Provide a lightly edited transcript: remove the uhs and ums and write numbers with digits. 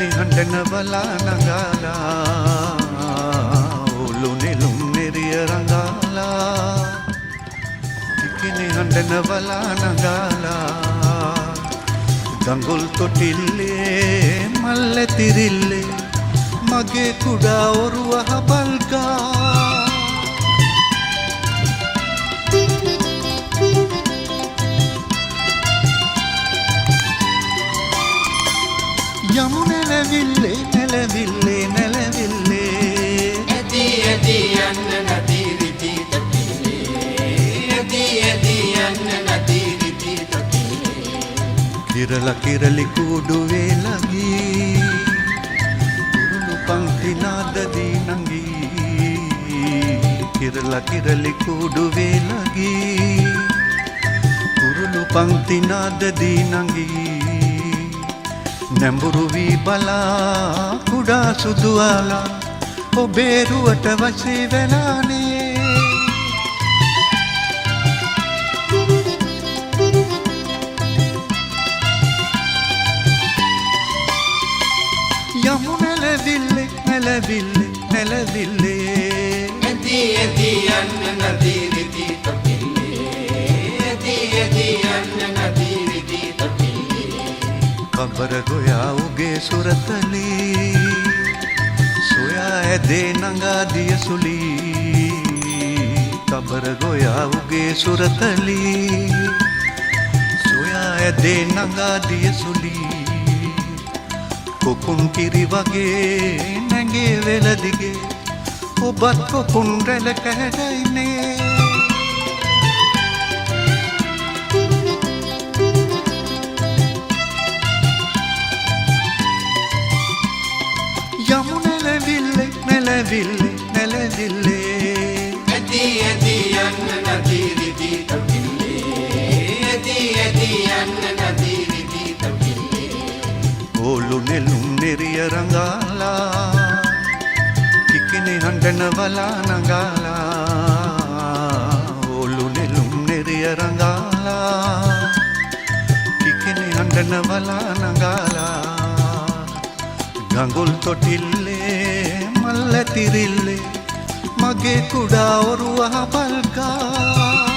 කිකිනි හඬන බලා නගාලා ඔලු නෙළුම් නෙරිය රඟාලා කිකිනි හඬන බලා නගාලා ගඟුල් තොටිල්ලේ මල්ල තිරිල්ලේ මගේ කුඩා ඔරුව හබල්ගා යමු නැලවිල්ලේ නැලවිල්ලේ නැලවිල්ලේ ඇති ඇති යන්න නදී රිදී තොටිල්ලේ ඇති ඇති යන්න නදී රිදී තොටිල්ලේ කිරලා කිරලි කුඩු වේලගී කුරුළු පංක්ති නාදදී නංගී කිරලා කිරලි කුඩු වේලගී කුරුළු පංක්ති නාදදී නංගී නැඹුරු වී බලා කුඩා සුදුවාලා ඔබේ රුවට වශී වෙලානේ යමු නැලවිල්ලේ නැලවිල්ලේ නැලවිල්ලේ ඇති ඇති යන්න නදී රිදී තොටිල්ලේ ඇති ඇති යන්න නදී රිදී තොටිල්ලේ කබර ගොයා උගේ සුරතලී සොයා ඇදේ නඟා දිය සුලී කබර ගොයා උගේ සුරතලී සොයා ඇදේ නඟා දිය සුලී කොකුන් කිරි වගේ නැගේ වෙලදිගේ ඔබත් කොකුන් රැළ කැඩයිනේ යමු නැලවිල්ලේ නැලවිල්ලේ නැලවිල්ලේ ඇති ඇති යන්න නදී රිදී තොටිල්ලේ ඇති ඇති යන්න නදී රිදී තොටිල්ලේ ඔලු නෙළුම් නෙරිය රඟාලා කිකිනි හඬන බලා නගාලා ඔලු නෙළුම් නෙරිය රඟාලා කිකිනි හඬන බලා නගාලා ගඟුල් තොටිල්ලේ මල්ල තිරිල්ලේ මගේ කුඩා ඔරුව හබල්ගා